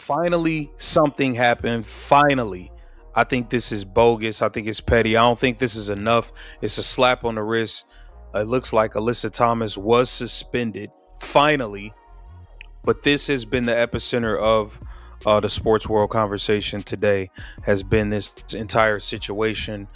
Finally, something happened. Finally. I think this is bogus. I think it's petty. I don't think this is enough. It's a slap on the wrist. It looks like Alyssa Thomas was suspended. Finally. But this has been the epicenter of the sports world conversation today, has been this entire situation,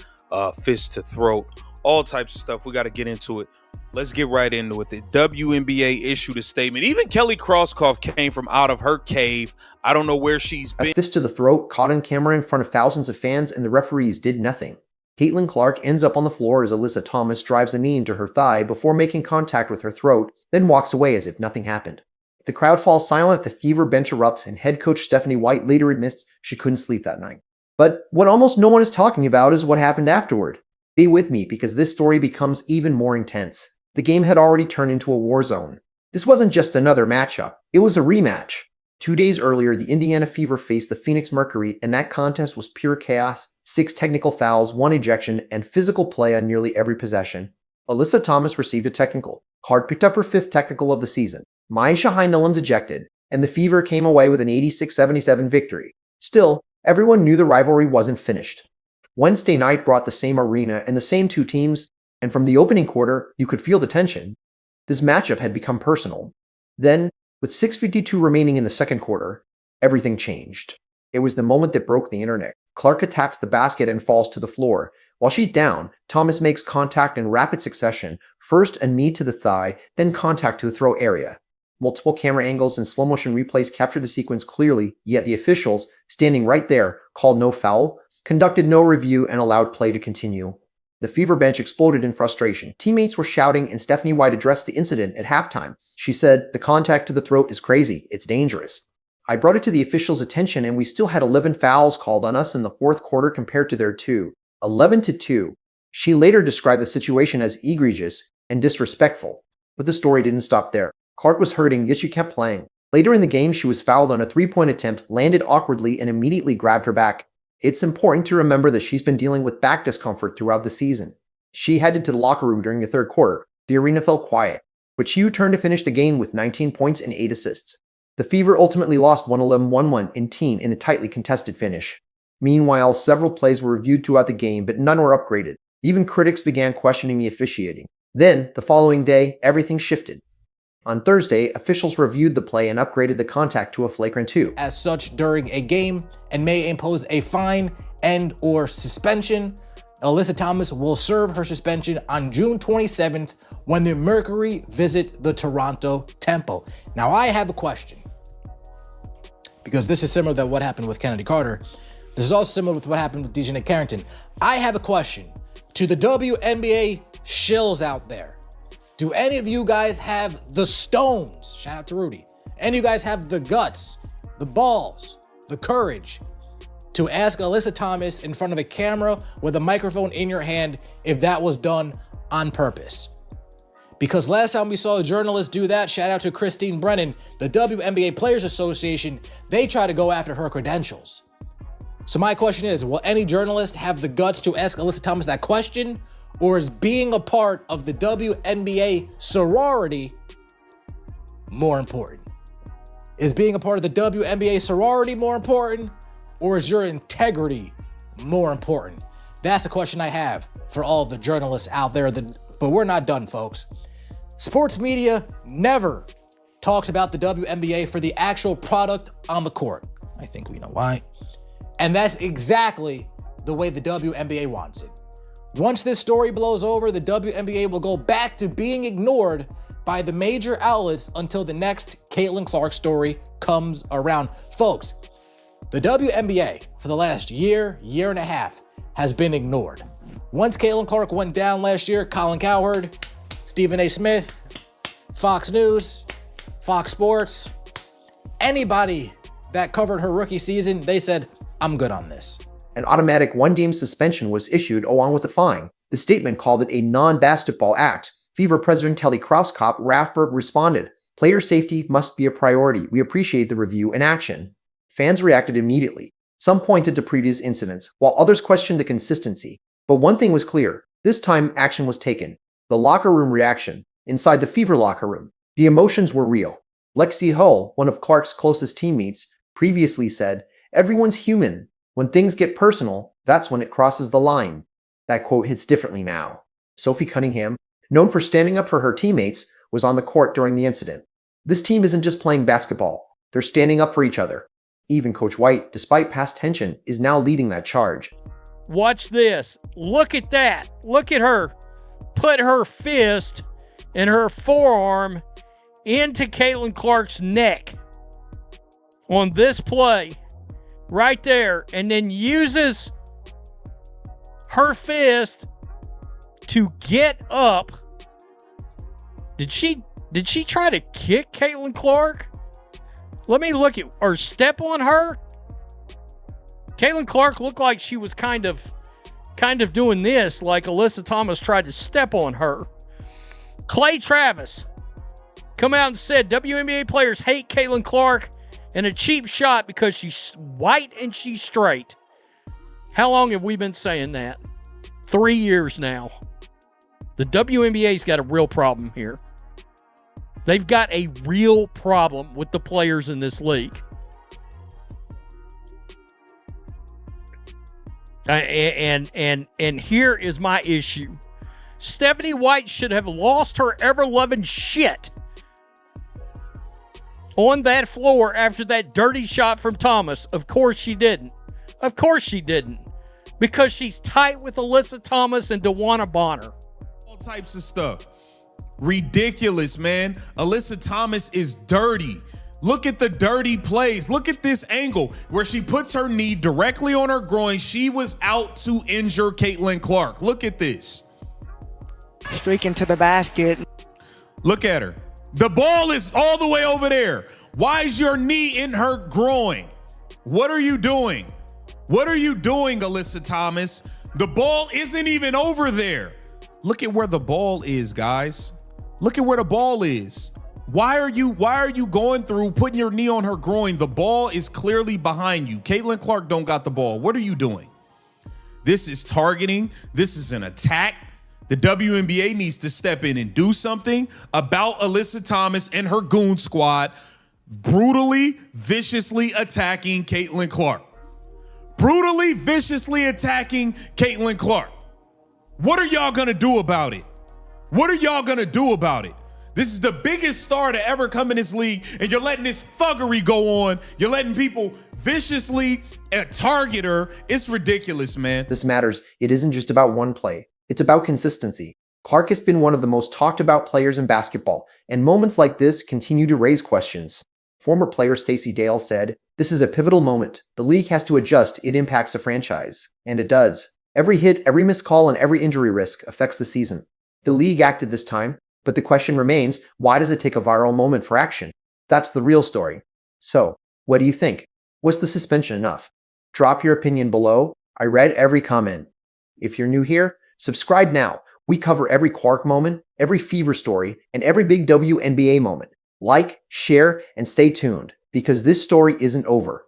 fist to throat, all types of stuff. We got to get into it. Let's get right into it. The WNBA issued a statement. Even Kelly Krauskopf came from out of her cave. I don't know where she's been. A fist to the throat, caught on camera in front of thousands of fans, and the referees did nothing. Caitlin Clark ends up on the floor as Alyssa Thomas drives a knee into her thigh before making contact with her throat, then walks away as if nothing happened. The crowd falls silent, the Fever bench erupts, and head coach Stephanie White later admits she couldn't sleep that night. But what almost no one is talking about is what happened afterward. Be with me, because this story becomes even more intense. The game had already turned into a war zone. This wasn't just another matchup, it was a rematch. 2 days earlier, the Indiana Fever faced the Phoenix Mercury, and that contest was pure chaos, 6 technical fouls, 1 ejection, and physical play on nearly every possession. Alyssa Thomas received a technical. Clark picked up her 5th technical of the season. Maisha Heinleins ejected, and the Fever came away with an 86-77 victory. Still, everyone knew the rivalry wasn't finished. Wednesday night brought the same arena and the same 2 teams, and from the opening quarter, you could feel the tension. This matchup had become personal. Then, with 6:52 remaining in the second quarter, everything changed. It was the moment that broke the internet. Clark attacks the basket and falls to the floor. While she's down, Thomas makes contact in rapid succession, first a knee to the thigh, then contact to the throat area. Multiple camera angles and slow-motion replays captured the sequence clearly, yet the officials, standing right there, called no foul, conducted no review, and allowed play to continue. The Fever bench exploded in frustration. Teammates were shouting, and Stephanie White addressed the incident at halftime. She said, "The contact to the throat is crazy. It's dangerous. I brought it to the officials' attention, and we still had 11 fouls called on us in the fourth quarter compared to their 2. 11-2. She later described the situation as egregious and disrespectful. But the story didn't stop there. Clark was hurting, yet she kept playing. Later in the game, she was fouled on a 3-point attempt, landed awkwardly, and immediately grabbed her back. It's important to remember that she's been dealing with back discomfort throughout the season. She headed to the locker room during the third quarter. The arena felt quiet, but she returned to finish the game with 19 points and 8 assists. The Fever ultimately lost 111-101 in a tightly contested finish. Meanwhile, several plays were reviewed throughout the game, but none were upgraded. Even critics began questioning the officiating. Then, the following day, everything shifted. On Thursday, officials reviewed the play and upgraded the contact to a flagrant 2. As such during a game and may impose a fine and/or suspension. Alyssa Thomas will serve her suspension on June 27th when the Mercury visit the Toronto Temple. Now, I have a question, because this is similar to what happened with Kennedy Carter. This is also similar with what happened with Dejanay Carrington. I have a question to the WNBA shills out there. Do any of you guys have the stones? Shout out to Rudy. Any of you guys have the guts, the balls, the courage to ask Alyssa Thomas in front of a camera with a microphone in your hand if that was done on purpose? Because last time we saw a journalist do that, shout out to Christine Brennan, the WNBA Players Association, they try to go after her credentials. So my question is, will any journalist have the guts to ask Alyssa Thomas that question? Or is being a part of the WNBA sorority more important? Is being a part of the WNBA sorority more important? Or is your integrity more important? That's the question I have for all the journalists out there. But we're not done, folks. Sports media never talks about the WNBA for the actual product on the court. I think we know why. And that's exactly the way the WNBA wants it. Once this story blows over, the WNBA will go back to being ignored by the major outlets until the next Caitlin Clark story comes around. Folks, the WNBA for the last year and a half has been ignored. Once Caitlin Clark went down last year, Colin Cowherd, Stephen A. Smith, Fox News, Fox Sports, anybody that covered her rookie season, they said, I'm good on this. An automatic 1-game suspension was issued along with a fine. The statement called it a non-basketball act. Fever President Kelly Krauskopf Rathberg responded, "Player safety must be a priority. We appreciate the review and action." Fans reacted immediately. Some pointed to previous incidents, while others questioned the consistency. But one thing was clear. This time, action was taken. The locker room reaction. Inside the Fever locker room, the emotions were real. Lexi Hull, one of Clark's closest teammates, previously said, "Everyone's human. When things get personal, that's when it crosses the line." That quote hits differently now. Sophie Cunningham, known for standing up for her teammates, was on the court during the incident. This team isn't just playing basketball. They're standing up for each other. Even Coach White, despite past tension, is now leading that charge. Watch this. Look at that. Look at her. Put her fist and her forearm into Caitlin Clark's neck on this play right there, and then uses her fist to get up. Did she try to kick Caitlin Clark? Let me look at or step on her. Caitlin Clark looked like she was kind of doing this, like Alyssa Thomas tried to step on her. Clay Travis come out and said WNBA players hate Caitlin Clark and a cheap shot because she's white and she's straight. How long have we been saying that? 3 years now. The WNBA's got a real problem here. They've got a real problem with the players in this league. And here is my issue. Stephanie White should have lost her ever-loving shit on that floor after that dirty shot from Thomas. Of course she didn't. Of course she didn't. Because she's tight with Alyssa Thomas and DeWanna Bonner. All types of stuff. Ridiculous, man. Alyssa Thomas is dirty. Look at the dirty plays. Look at this angle where she puts her knee directly on her groin. She was out to injure Caitlin Clark. Look at this. Streaking to the basket. Look at her. The ball is all the way over there. Why is your knee in her groin? What are you doing? What are you doing, Alyssa Thomas? The ball isn't even over there. Look at where the ball is, guys. Look at where the ball is. Why are you going through putting your knee on her groin? The ball is clearly behind you. Caitlin Clark don't got the ball. What are you doing? This is targeting. This is an attack. The WNBA needs to step in and do something about Alyssa Thomas and her goon squad brutally, viciously attacking Caitlin Clark. Brutally, viciously attacking Caitlin Clark. What are y'all gonna do about it? What are y'all gonna do about it? This is the biggest star to ever come in this league, and you're letting this thuggery go on. You're letting people viciously target her. It's ridiculous, man. This matters. It isn't just about one play. It's about consistency. Clark has been one of the most talked about players in basketball, and moments like this continue to raise questions. Former player Stacey Dale said, "This is a pivotal moment. The league has to adjust. It impacts the franchise." And it does. Every hit, every missed call, and every injury risk affects the season. The league acted this time, but the question remains, why does it take a viral moment for action? That's the real story. So, what do you think? Was the suspension enough? Drop your opinion below. I read every comment. If you're new here, subscribe now. We cover every Clark moment, every Fever story, and every big WNBA moment. Like, share, and stay tuned, because this story isn't over.